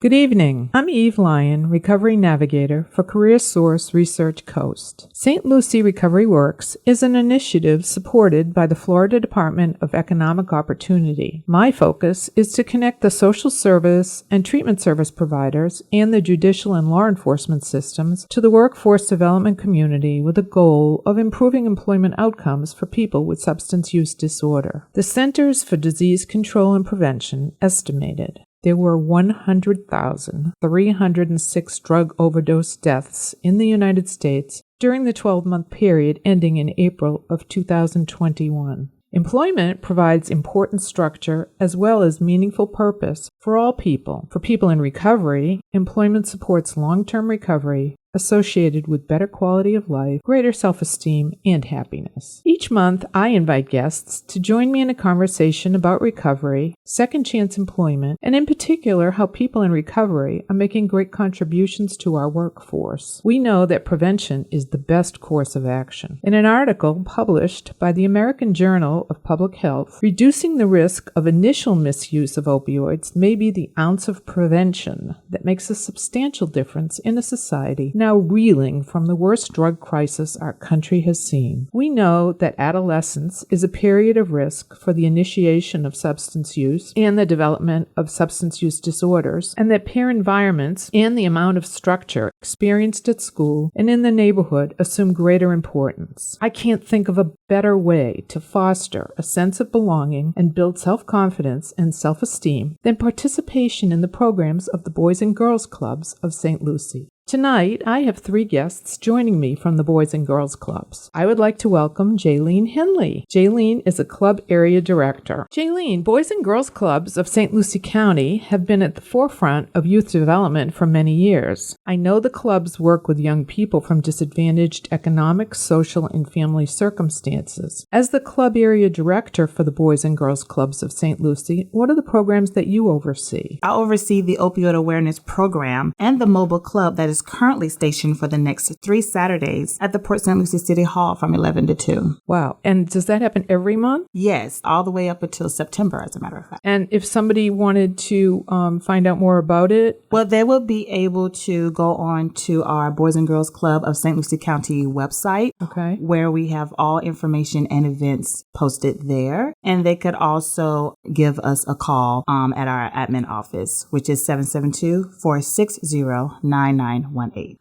Good evening. I'm Eve Lyon, Recovery Navigator for CareerSource Research Coast. St. Lucie Recovery Works is an initiative supported by the Florida Department of Economic Opportunity. My focus is to connect the social service and treatment service providers and the judicial and law enforcement systems to the workforce development community with a goal of improving employment outcomes for people with substance use disorder. The Centers for Disease Control and Prevention estimated there were 100,306 drug overdose deaths in the United States during the 12-month period ending in April of 2021. Employment provides important structure as well as meaningful purpose for all people. For people in recovery, employment supports long-term recovery associated with better quality of life, greater self-esteem, and happiness. Each month, I invite guests to join me in a conversation about recovery, second chance employment, and in particular, how people in recovery are making great contributions to our workforce. We know that prevention is the best course of action. In an article published by the American Journal of Public Health, reducing the risk of initial misuse of opioids may be the ounce of prevention that makes a substantial difference in a society now reeling from the worst drug crisis our country has seen. We know that adolescence is a period of risk for the initiation of substance use and the development of substance use disorders, and that peer environments and the amount of structure experienced at school and in the neighborhood assume greater importance. I can't think of a better way to foster a sense of belonging and build self-confidence and self-esteem than participation in the programs of the Boys and Girls Clubs of St. Lucie. Tonight, I have 3 guests joining me from the Boys and Girls Clubs. I would like to welcome Jalene Henley. Jalene is a club area director. Jalene, Boys and Girls Clubs of St. Lucie County have been at the forefront of youth development for many years. I know the clubs work with young people from disadvantaged economic, social, and family circumstances. As the club area director for the Boys and Girls Clubs of St. Lucie, what are the programs that you oversee? I oversee the Opioid Awareness Program and the mobile club that is currently stationed for the next 3 Saturdays at the Port St. Lucie City Hall from 11 to 2. Wow. And does that happen every month? Yes, all the way up until September, as a matter of fact. And if somebody wanted to find out more about it? Well, they will be able to go on to our Boys and Girls Club of St. Lucie County website, where we have all information and events posted there. And they could also give us a call at our admin office, which is 772-460-9918.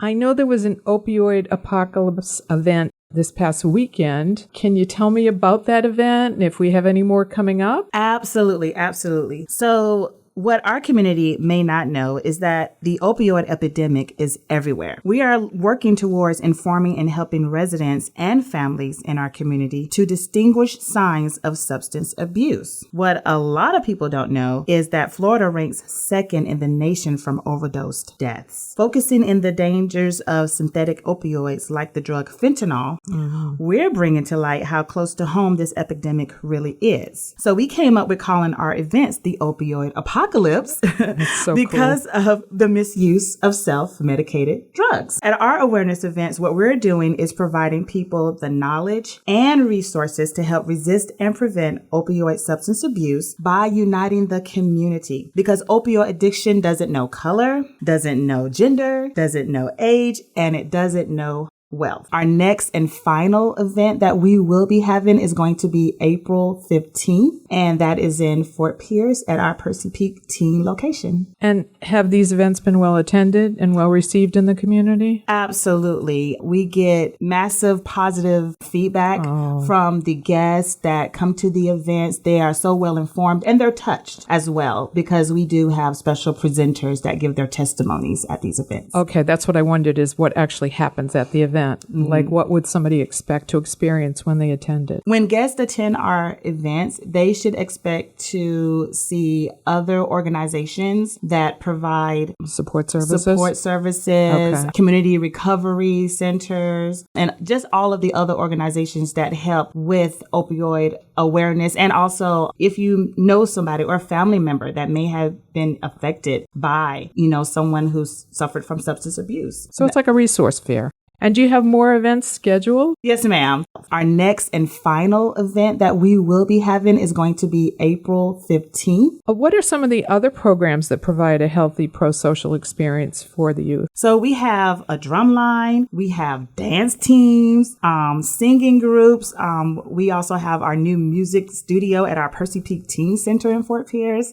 I know there was an Opioid Apocalypse event this past weekend. Can you tell me about that event and if we have any more coming up? Absolutely. So what our community may not know is that the opioid epidemic is everywhere. We are working towards informing and helping residents and families in our community to distinguish signs of substance abuse. What a lot of people don't know is that Florida ranks second in the nation from overdose deaths. Focusing in the dangers of synthetic opioids like the drug fentanyl, we're bringing to light how close to home this epidemic really is. So we came up with calling our events the Opioid Apocalypse because of the misuse of self-medicated drugs. At our awareness events, what we're doing is providing people the knowledge and resources to help resist and prevent opioid substance abuse by uniting the community. Because opioid addiction doesn't know color, doesn't know gender, doesn't know age, and it doesn't know wealth. Our next and final event that we will be having is going to be April 15th, and that is in Fort Pierce at our Percy Peak teen location. And have these events been well attended and well received in the community? Absolutely. We get massive positive feedback from the guests that come to the events. They are so well informed and they're touched as well because we do have special presenters that give their testimonies at these events. Okay, that's what I wondered is what actually happens at the event. Like what would somebody expect to experience when they attend it? When guests attend our events, they should expect to see other organizations that provide support services, community recovery centers, and just all of the other organizations that help with opioid awareness. And also, if you know somebody or a family member that may have been affected by, someone who's suffered from substance abuse. So it's like a resource fair. And do you have more events scheduled? Yes, ma'am. Our next and final event that we will be having is going to be April 15th. What are some of the other programs that provide a healthy pro-social experience for the youth? So we have a drum line, we have dance teams, singing groups. We also have our new music studio at our Percy Peak Teen Center in Fort Pierce.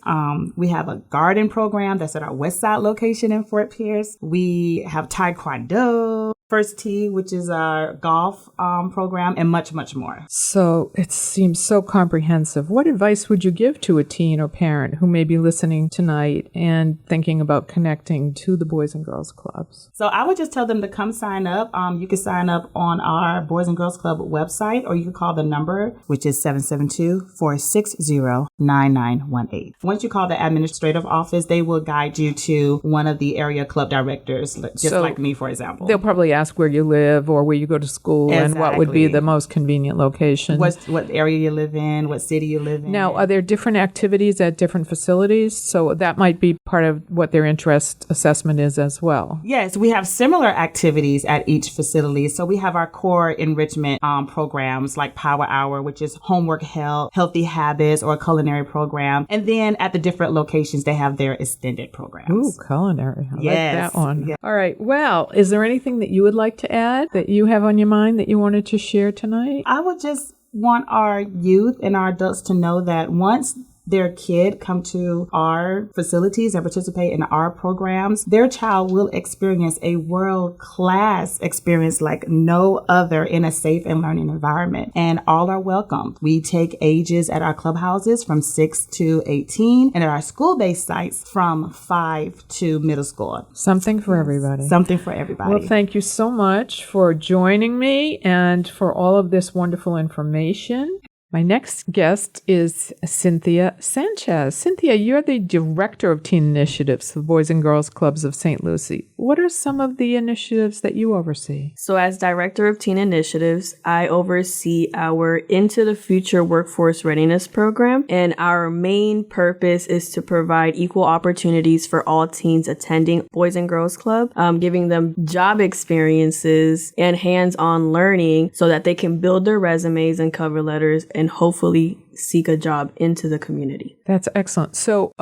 We have a garden program that's at our West Side location in Fort Pierce. We have Taekwondo, First Tee, which is our golf program, and much, much more. So it seems so comprehensive. What advice would you give to a teen or parent who may be listening tonight and thinking about connecting to the Boys and Girls Clubs? So I would just tell them to come sign up. You can sign up on our Boys and Girls Club website, or you can call the number, which is 772-460-9918. Once you call the administrative office, they will guide you to one of the area club directors, just like me, for example. They'll probably ask where you live or where you go to school and what would be the most convenient location. What area you live in, what city you live in. Now, are there different activities at different facilities? So that might be part of what their interest assessment is as well. Yes, we have similar activities at each facility. So we have our core enrichment programs like Power Hour, which is homework help, healthy habits, or a culinary program. And then at the different locations, they have their extended programs. Ooh, culinary. I like that one. Yes. All right. Well, is there anything that you would like to add that you have on your mind that you wanted to share tonight? I would just want our youth and our adults to know that once their kid come to our facilities and participate in our programs, their child will experience a world-class experience like no other in a safe and learning environment. And all are welcome. We take ages at our clubhouses from 6 to 18 and at our school-based sites from 5 to middle school. Something for everybody. Something for everybody. Well, thank you so much for joining me and for all of this wonderful information. My next guest is Cynthia Sanchez. Cynthia, you're the Director of Teen Initiatives for the Boys and Girls Clubs of St. Lucie. What are some of the initiatives that you oversee? So as Director of Teen Initiatives, I oversee our Into the Future Workforce Readiness program, and our main purpose is to provide equal opportunities for all teens attending Boys and Girls Club, giving them job experiences and hands-on learning so that they can build their resumes and cover letters and hopefully seek a job into the community. That's excellent. So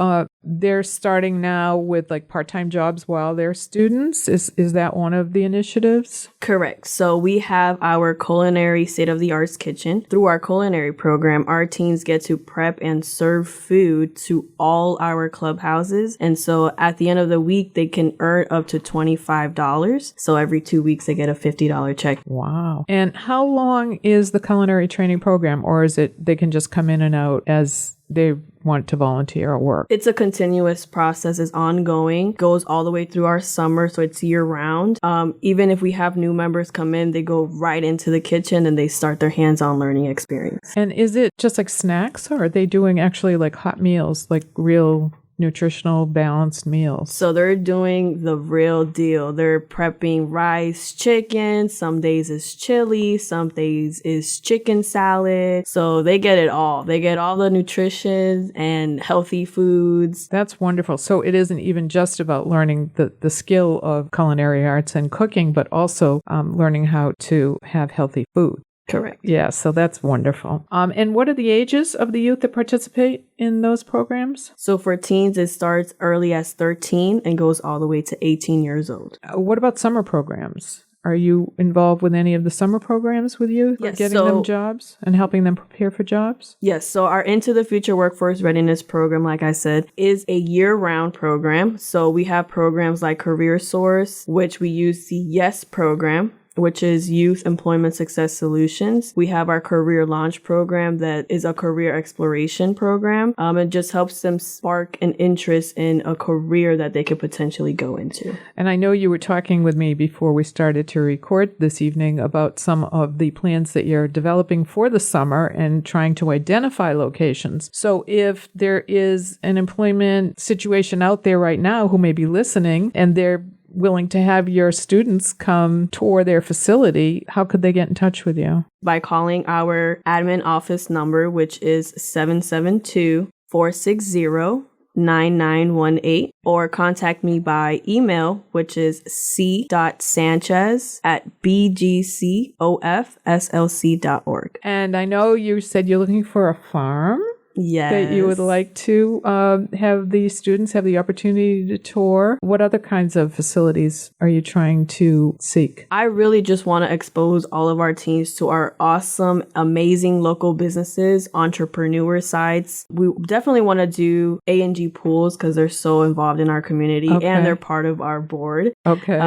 they're starting now with like part-time jobs while they're students. Is that one of the initiatives? Correct. So we have our Culinary state-of-the-art kitchen. Through our Culinary program, our teens get to prep and serve food to all our clubhouses. And so at the end of the week, they can earn up to $25. So every 2 weeks, they get a $50 check. Wow. And how long is the culinary training program, or is it they can just come in and out as they want to volunteer or work? It's a continuous process. It's ongoing, goes all the way through our summer, so it's year round. Even if we have new members come in, they go right into the kitchen and they start their hands-on learning experience. And is it just like snacks, or are they doing actually like hot meals, like real nutritional balanced meals? So they're doing the real deal. They're prepping rice, chicken. Some days is chili. Some days is chicken salad. So they get it all. They get all the nutrition and healthy foods. That's wonderful. So it isn't even just about learning the skill of culinary arts and cooking, but also learning how to have healthy food. Correct. Yeah, so that's wonderful. And what are the ages of the youth that participate in those programs? So for teens, it starts early as 13 and goes all the way to 18 years old. What about summer programs? Are you involved with any of the summer programs with youth? Yes. Getting them jobs and helping them prepare for jobs? Yes. So our Into the Future Workforce Readiness program, like I said, is a year-round program. So we have programs like Career Source, which we use the YES program, which is Youth Employment Success Solutions. We have our Career Launch program that is a career exploration program. It just helps them spark an interest in a career that they could potentially go into. And I know you were talking with me before we started to record this evening about some of the plans that you're developing for the summer and trying to identify locations. So if there is an employment situation out there right now who may be listening and they're willing to have your students come tour their facility, how could they get in touch with you? By calling our admin office number, which is 772-460-5555. 9918, or contact me by email, which is c.sanchez@bgcofslc.org. And I know you said you're looking for a farm. Yes. That you would like to have the students have the opportunity to tour. What other kinds of facilities are you trying to seek? I really just want to expose all of our teens to our awesome, amazing local businesses, entrepreneur sites. We definitely want to do A&G pools because they're so involved in our community and they're part of our board. Okay.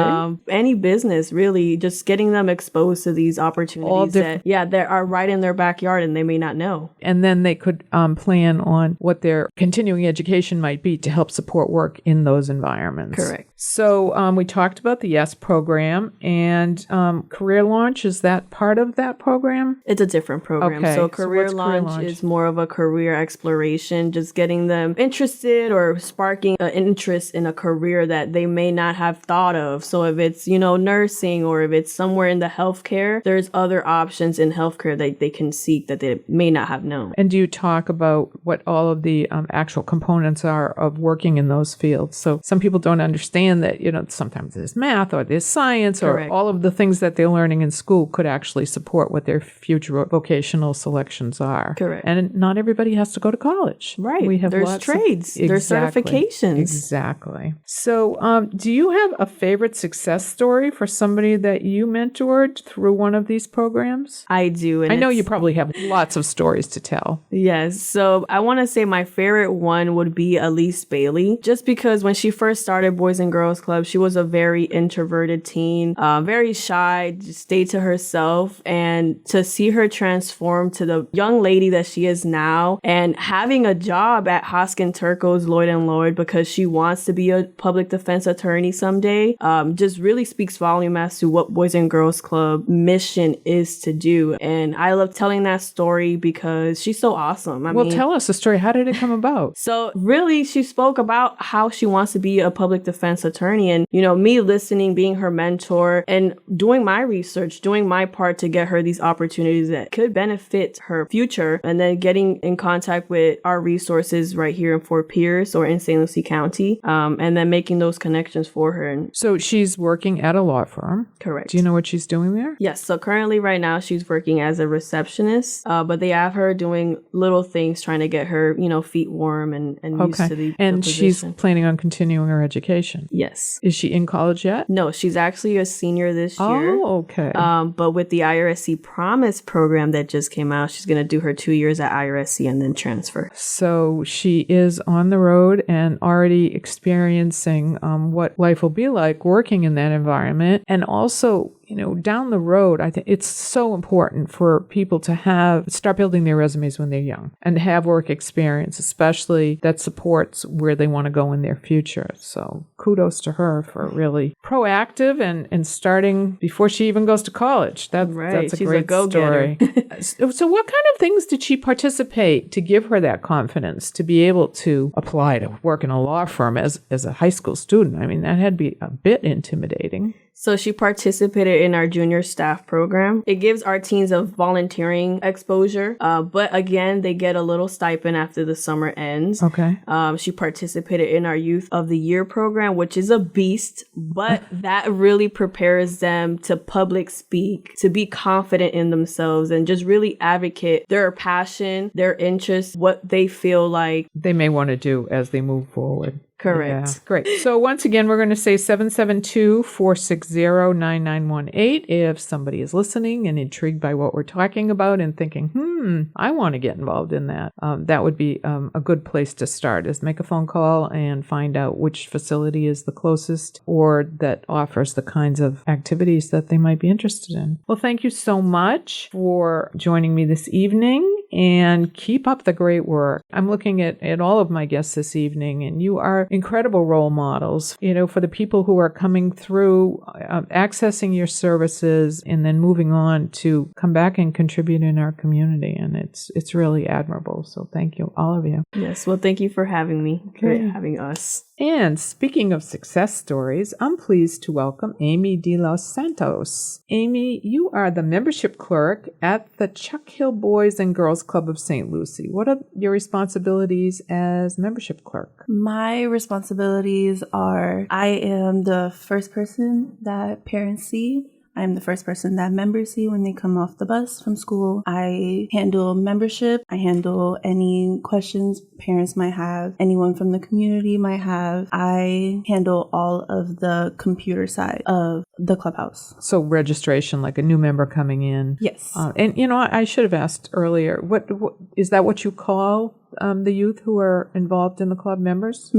Any business, really, just getting them exposed to these opportunities that are right in their backyard and they may not know. And then they could plan on what their continuing education might be to help support work in those environments. Correct. So we talked about the YES program and Career Launch. Is that part of that program? It's a different program. Okay. So Career Launch is more of a career exploration, just getting them interested or sparking an interest in a career that they may not have thought of. So if it's, nursing or if it's somewhere in the healthcare, there's other options in healthcare that they can seek that they may not have known. And do you talk about what all of the actual components are of working in those fields? So some people don't understand that, sometimes there's math or there's science Correct. or all of the things that they're learning in school could actually support what their future vocational selections are. Correct. And not everybody has to go to college. Right. We have there's trades. There's certifications. Exactly. So do you have a favorite success story for somebody that you mentored through one of these programs? I do. And I know you probably have lots of stories to tell. Yes. So I want to say my favorite one would be Elise Bailey, just because when she first started Boys and Girls Club, she was a very introverted teen, very shy, just stayed to herself. And to see her transform to the young lady that she is now and having a job at Hoskin Turco's Lloyd & Lloyd because she wants to be a public defense attorney someday, just really speaks volume as to what Boys and Girls Club mission is to do. And I love telling that story because she's so awesome. Well, tell us the story. How did it come about? So really, she spoke about how she wants to be a public defense attorney and, me listening, being her mentor and doing my research, doing my part to get her these opportunities that could benefit her future. And then getting in contact with our resources right here in Fort Pierce or in St. Lucie County. And then making those connections for her. And so she's working at a law firm. Correct. Do you know what she's doing there? Yes. So currently right now she's working as a receptionist, but they have her doing little things trying to get her, feet warm and used to the And the she's position. planning on continuing her education. Yes. Is she in college yet? No, she's actually a senior this year. Oh, okay. But with the IRSC Promise program that just came out, she's going to do her 2 years at IRSC and then transfer. So she is on the road and already experiencing what life will be like working in that environment. And also, down the road, I think it's so important for people to start building their resumes when they're young and have work experience, especially that supports where they want to go in their future. So kudos to her for really proactive and starting before she even goes to college. That's a She's great a go-getter. story. So what kind of things did she participate to give her that confidence to be able to apply to work in a law firm as a high school student? I mean, that had to be a bit intimidating. So she participated in our junior staff program. It gives our teens a volunteering exposure, but again, they get a little stipend after the summer ends. Okay. She participated in our Youth of the Year program, which is a beast, but that really prepares them to public speak, to be confident in themselves and just really advocate their passion, their interests, what they feel like they may want to do as they move forward. Correct. Yeah, great. So once again, we're going to say 772-460-9918 if somebody is listening and intrigued by what we're talking about and thinking, I want to get involved in that. That would be a good place to start, is make a phone call and find out which facility is the closest or that offers the kinds of activities that they might be interested in. Well, thank you so much for joining me this evening. And keep up the great work. I'm looking at all of my guests this evening, and you are incredible role models, for the people who are coming through, accessing your services, and then moving on to come back and contribute in our community. And it's really admirable. So thank you, all of you. Yes. Well, thank you for having me, for having us. And speaking of success stories, I'm pleased to welcome Amy De Los Santos. Amy, you are the membership clerk at the Chuck Hill Boys and Girls Club of St. Lucie. What are your responsibilities as membership clerk? My responsibilities are I am the first person that parents see. I'm the first person that members see when they come off the bus from school. I handle membership. I handle any questions parents might have, anyone from the community might have. I handle all of the computer side of the clubhouse. So registration, like a new member coming in. Yes. And, I should have asked earlier, what is that what you call the youth who are involved in the club members?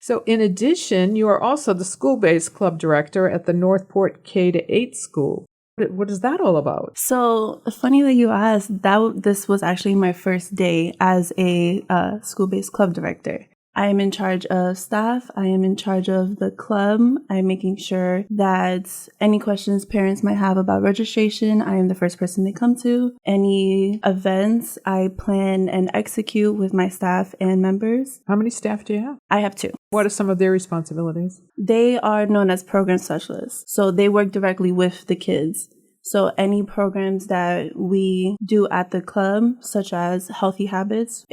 So in addition, you are also the school-based club director at the Northport K-8 school. What is that all about? So funny that you asked, this was actually my first day as a school-based club director. I am in charge of staff. I am in charge of the club. I'm making sure that any questions parents might have about registration, I am the first person they come to. Any events I plan and execute with my staff and members. How many staff do you have? I have 2. What are some of their responsibilities? They are known as program specialists. So they work directly with the kids. So any programs that we do at the club, such as Healthy Habits,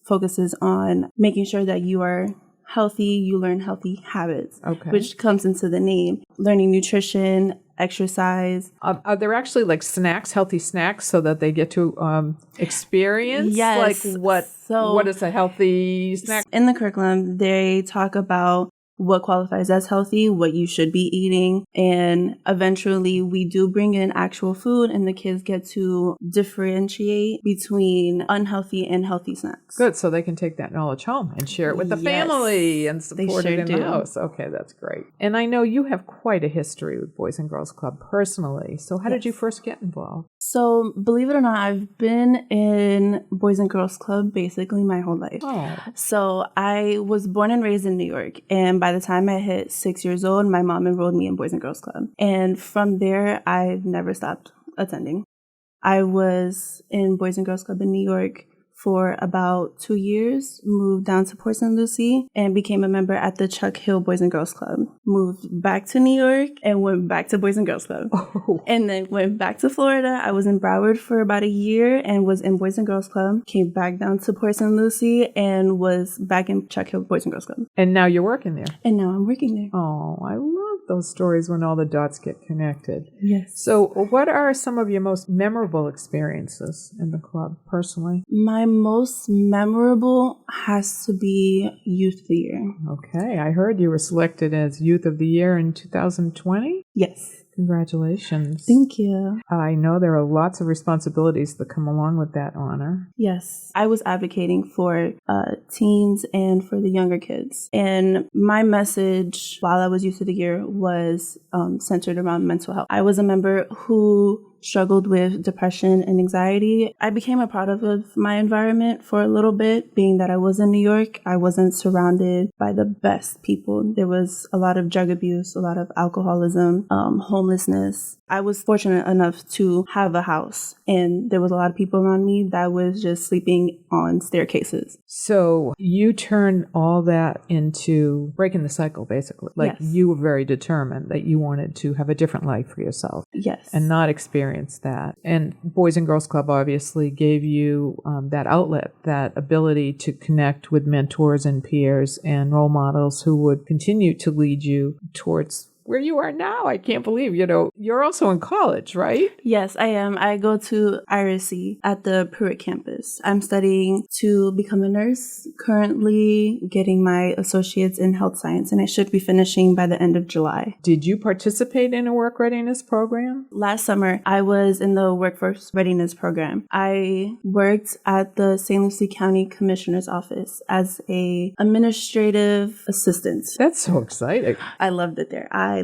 focuses on making sure that you are healthy, you learn healthy habits, which comes into the name, learning nutrition, exercise. Are there actually like snacks, healthy snacks, so that they get to experience? Yes. Like what is a healthy snack? In the curriculum, they talk about what qualifies as healthy, what you should be eating. And eventually we do bring in actual food and the kids get to differentiate between unhealthy and healthy snacks. Good. So they can take that knowledge home and share it with the family and support it in the house. Okay, that's great. And I know you have quite a history with Boys and Girls Club personally. So how did you first get involved? So believe it or not, I've been in Boys and Girls Club basically my whole life. Oh. So I was born and raised in New York. And by the time I hit 6 years old, my mom enrolled me in Boys and Girls Club. And from there, I never stopped attending. I was in Boys and Girls Club in New York for about 2 years, moved down to Port St. Lucie, and became a member at the Chuck Hill Boys and Girls Club. Moved back to New York and went back to Boys and Girls Club. Oh. And then went back to Florida. I was in Broward for about a year and was in Boys and Girls Club. Came back down to Port St. Lucie and was back in Chuck Hill Boys and Girls Club. And now you're working there. And now I'm working there. Oh, I love those stories when all the dots get connected. Yes. So what are some of your most memorable experiences in the club personally? My most memorable has to be Youth of the Year. Okay. I heard you were selected as Youth of the Year in 2020? Yes. Congratulations. Thank you. I know there are lots of responsibilities that come along with that honor. Yes. I was advocating for teens and for the younger kids. And my message while I was Youth of the Year was centered around mental health. I was a member who struggled with depression and anxiety. I became a product of my environment for a little bit, being that I was in New York. I wasn't surrounded by the best people. There was a lot of drug abuse, a lot of alcoholism, homelessness. I was fortunate enough to have a house, and there was a lot of people around me that was just sleeping on staircases. So you turned all that into breaking the cycle, basically. Like you were very determined that you wanted to have a different life for yourself. Yes. And not experience that. And Boys and Girls Club obviously gave you that outlet, that ability to connect with mentors and peers and role models who would continue to lead you towards where you are now. I can't believe, you're also in college, right? Yes, I am. I go to IRC at the Pruitt campus. I'm studying to become a nurse, currently getting my associates in health science, and I should be finishing by the end of July. Did you participate in a work readiness program? Last summer, I was in the workforce readiness program. I worked at the St. Lucie County Commissioner's Office as a administrative assistant. That's so exciting. I loved it there. I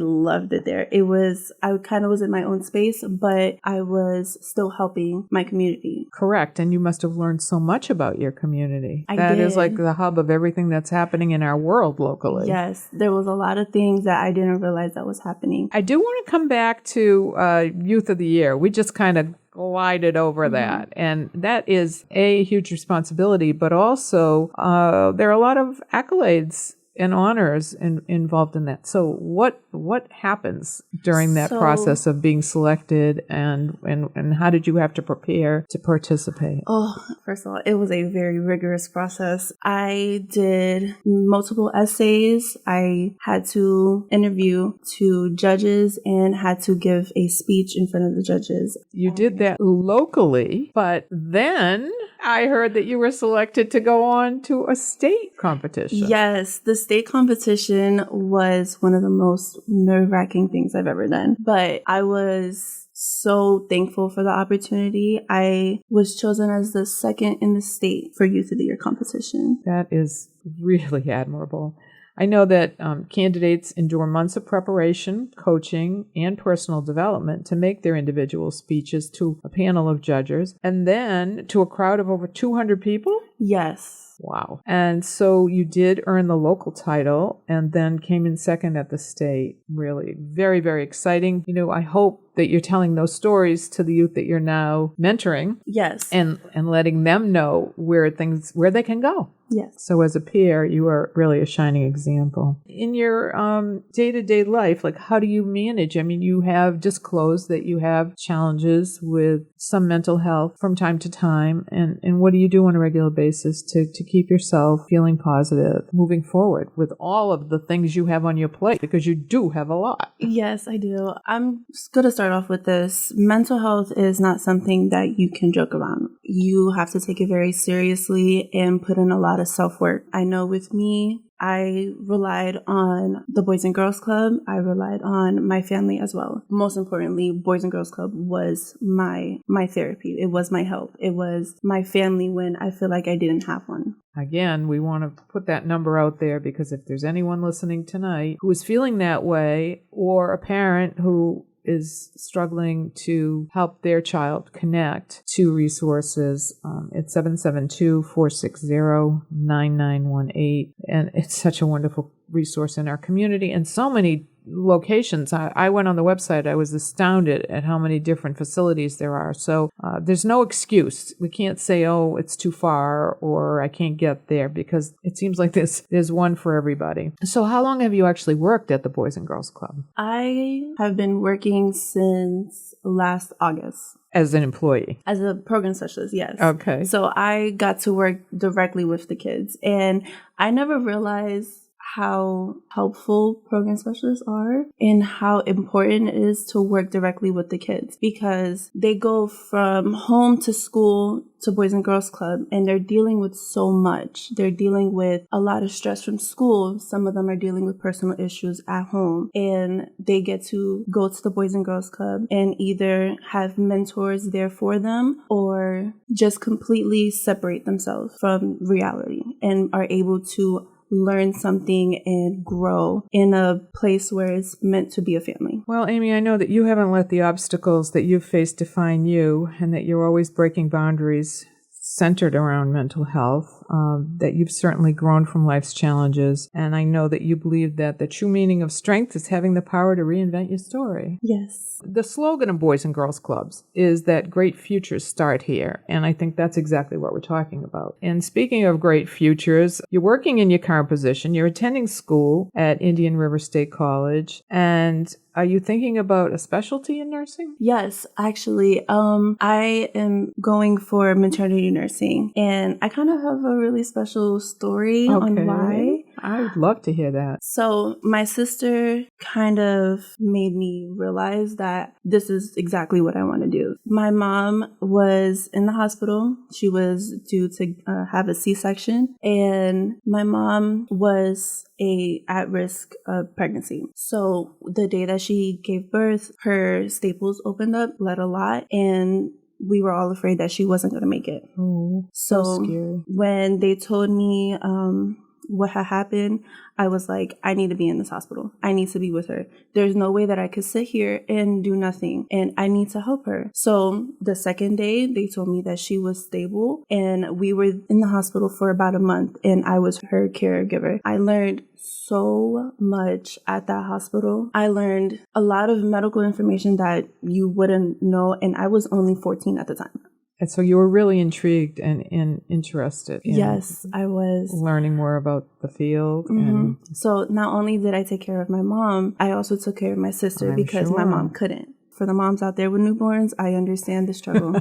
kind of was in my own space, but I was still helping my community. Correct. And you must have learned so much about your community. I That did. is like the hub of everything that's happening in our world locally. Yes, there was a lot of things that I didn't realize that was happening. I do want to come back to Youth of the Year. We just kind of glided over that. And that is a huge responsibility, but also there are a lot of accolades and honors involved in that. So what happens during that process of being selected, and how did you have to prepare to participate? Oh, first of all, it was a very rigorous process. I did multiple essays. I had to interview 2 judges and had to give a speech in front of the judges. You did that locally, but then I heard that you were selected to go on to a state competition. Yes, the state competition was one of the most nerve-wracking things I've ever done. But I was so thankful for the opportunity. I was chosen as the second in the state for Youth of the Year competition. That is really admirable. I know that candidates endure months of preparation, coaching, and personal development to make their individual speeches to a panel of judges, and then to a crowd of over 200 people? Yes. Wow. And so you did earn the local title and then came in second at the state. Really very, very exciting. You know, I hope that you're telling those stories to the youth that you're now mentoring. Yes. And letting them know where they can go. Yes. So as a peer, you are really a shining example. In your day-to-day life, like, how do you manage? I mean, you have disclosed that you have challenges with some mental health from time to time. And what do you do on a regular basis to keep yourself feeling positive, moving forward with all of the things you have on your plate? Because you do have a lot. Yes, I do. I'm just going to start off with this. Mental health is not something that you can joke around. You have to take it very seriously and put in a lot of self-work. I know with me, I relied on the Boys and Girls Club. I relied on my family as well. Most importantly, Boys and Girls Club was my therapy. It was my help. It was my family when I feel like I didn't have one. Again, we want to put that number out there because if there's anyone listening tonight who is feeling that way, or a parent who is struggling to help their child connect to resources, it's 772-460-9918. And it's such a wonderful resource in our community and so many locations. I went on the website. I was astounded at how many different facilities there are. So there's no excuse. We can't say, oh, it's too far or I can't get there, because it seems like there's one for everybody. So how long have you actually worked at the Boys and Girls Club? I have been working since last August. As an employee? As a program specialist, yes. Okay. So I got to work directly with the kids, and I never realized how helpful program specialists are and how important it is to work directly with the kids, because they go from home to school to Boys and Girls Club and they're dealing with so much. They're dealing with a lot of stress from school. Some of them are dealing with personal issues at home, and they get to go to the Boys and Girls Club and either have mentors there for them or just completely separate themselves from reality and are able to learn something and grow in a place where it's meant to be a family. Well, Amy, I know that you haven't let the obstacles that you've faced define you, and that you're always breaking boundaries centered around mental health, that you've certainly grown from life's challenges. And I know that you believe that the true meaning of strength is having the power to reinvent your story. Yes. The slogan of Boys and Girls Clubs is that great futures start here. And I think that's exactly what we're talking about. And speaking of great futures, you're working in your current position. You're attending school at Indian River State College. And are you thinking about a specialty in nursing? Yes, actually. I am going for maternity nursing. And I kind of have a really special story on why. I would love to hear that. So my sister kind of made me realize that this is exactly what I want to do. My mom was in the hospital. She was due to have a C-section, and my mom was at risk of pregnancy. So the day that she gave birth, her staples opened up, bled a lot, and we were all afraid that she wasn't going to make it. Oh, so scary. When they told me what had happened, I was like, I need to be in this hospital. I need to be with her. There's no way that I could sit here and do nothing, and I need to help her. So the second day, they told me that she was stable, and we were in the hospital for about a month, and I was her caregiver. I learned so much at that hospital. I learned a lot of medical information that you wouldn't know, and I was only 14 at the time. And so you were really intrigued and interested in Yes, I was. learning more about the field. And So not only did I take care of my mom, I also took care of my sister I'm because my sure. mom couldn't. For the moms out there with newborns, I understand the struggle.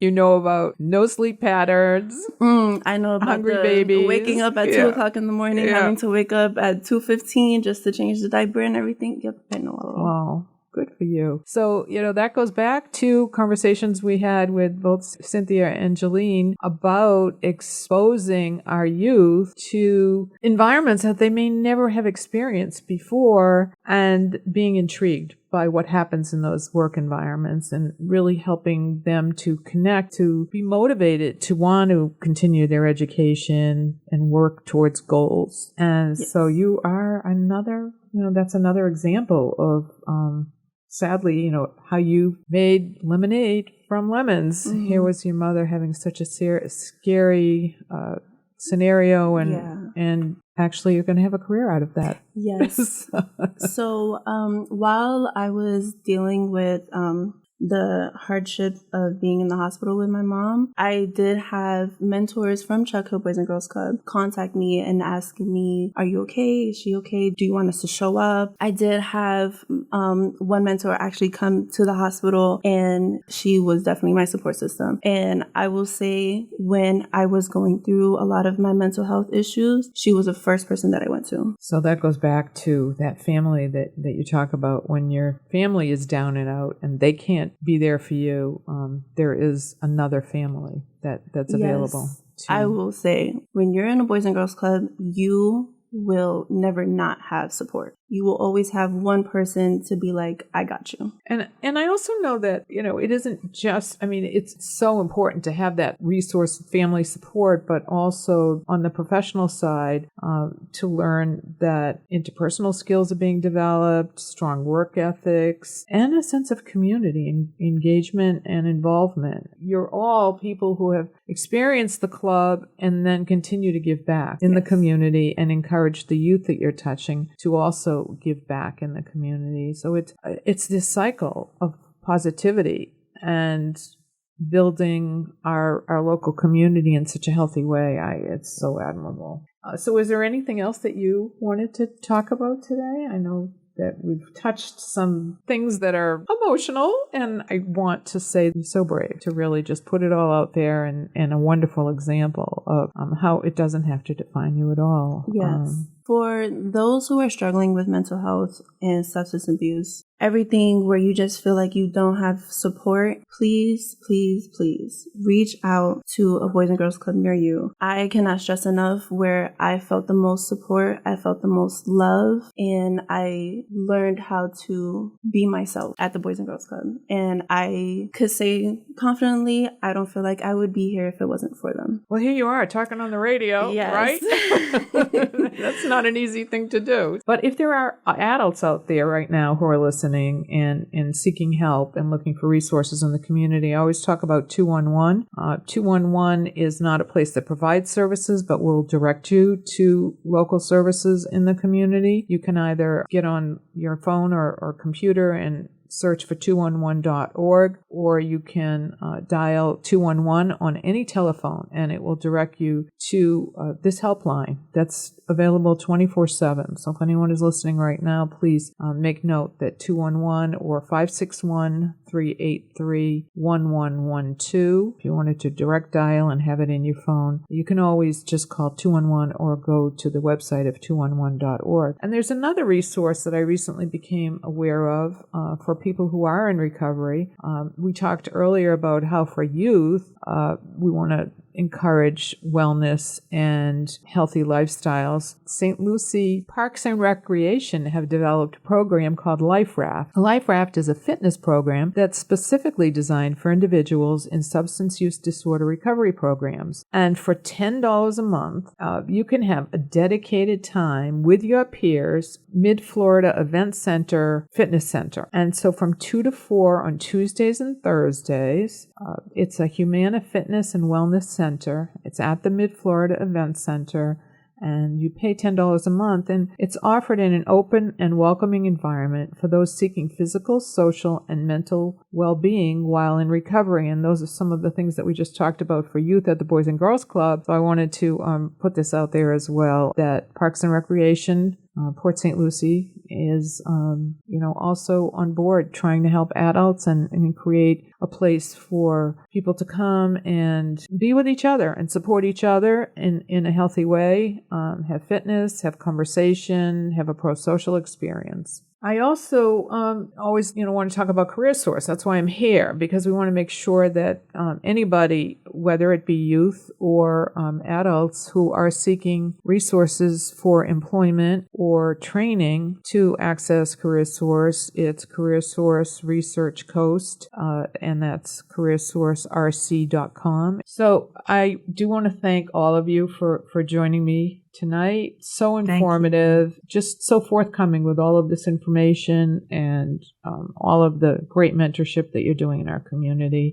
you know about no sleep patterns. I know about Hungry the babies. waking up at 2 o'clock in the morning, having to wake up at 2:15 just to change the diaper and everything. Yep, I know all of that. Wow. Good for you. So, that goes back to conversations we had with both Cynthia and Jalene about exposing our youth to environments that they may never have experienced before and being intrigued by what happens in those work environments and really helping them to connect, to be motivated, to want to continue their education and work towards goals. And so you are another, that's another example of, sadly, how you made lemonade from lemons. Here was your mother having such a scary scenario, and actually you're going to have a career out of that. Yes. So while I was dealing with the hardship of being in the hospital with my mom, I did have mentors from Chuck Hill Boys and Girls Club contact me and ask me, are you okay? Is she okay? Do you want us to show up? I did have one mentor actually come to the hospital, and she was definitely my support system. And I will say, when I was going through a lot of my mental health issues, she was the first person that I went to. So that goes back to that family that you talk about. When your family is down and out and they can't be there for you, there is another family that's available. Yes, I will say, when you're in a Boys and Girls Club, you will never not have support. You will always have one person to be like, I got you. And I also know that, it isn't just, it's so important to have that resource, family support, but also on the professional side, to learn that interpersonal skills are being developed, strong work ethics, and a sense of community and engagement and involvement. You're all people who have experienced the club and then continue to give back in the community and encourage the youth that you're touching to also give back in the community. So it's this cycle of positivity and building our local community in such a healthy way. It's so admirable. So is there anything else that you wanted to talk about today? I know that we've touched some things that are emotional, and I want to say you're so brave to really just put it all out there, and a wonderful example of how it doesn't have to define you at all. Yes. For those who are struggling with mental health and substance abuse, everything where you just feel like you don't have support, please, please, please reach out to a Boys and Girls Club near you. I cannot stress enough where I felt the most support, I felt the most love, and I learned how to be myself at the Boys and Girls Club. And I could say confidently, I don't feel like I would be here if it wasn't for them. Well, here you are talking on the radio, right? That's not an easy thing to do. But if there are adults out there right now who are listening and seeking help and looking for resources in the community, I always talk about 211. 211 is not a place that provides services, but will direct you to local services in the community. You can either get on your phone or computer and search for 211.org, or you can dial 211 on any telephone, and it will direct you to this helpline that's available 24/7. So if anyone is listening right now, please make note that 211 or 561-383-1112. If you wanted to direct dial and have it in your phone, you can always just call 211 or go to the website of 211.org. And there's another resource that I recently became aware of for people who are in recovery. We talked earlier about how for youth, we want to encourage wellness and healthy lifestyles. St. Lucie Parks and Recreation have developed a program called Life Raft. Life Raft is a fitness program that's specifically designed for individuals in substance use disorder recovery programs. And for $10 a month, you can have a dedicated time with your peers, Mid-Florida Event Center Fitness Center. And so from 2 to 4 on Tuesdays and Thursdays, it's a Humana Fitness and Wellness Center. It's at the Mid-Florida Event Center, and you pay $10 a month, and it's offered in an open and welcoming environment for those seeking physical, social, and mental well-being while in recovery. And those are some of the things that we just talked about for youth at the Boys and Girls Club. So I wanted to put this out there as well, that Parks and Recreation, Port St. Lucie is, also on board trying to help adults and create a place for people to come and be with each other and support each other in a healthy way, have fitness, have conversation, have a pro-social experience. I also always, want to talk about Career Source. That's why I'm here, because we want to make sure that anybody, whether it be youth or adults who are seeking resources for employment or training, to access Career Source. It's Career Source Research Coast, and that's careersourcerc.com. So I do want to thank all of you for joining me tonight. So informative, just so forthcoming with all of this information and all of the great mentorship that you're doing in our community.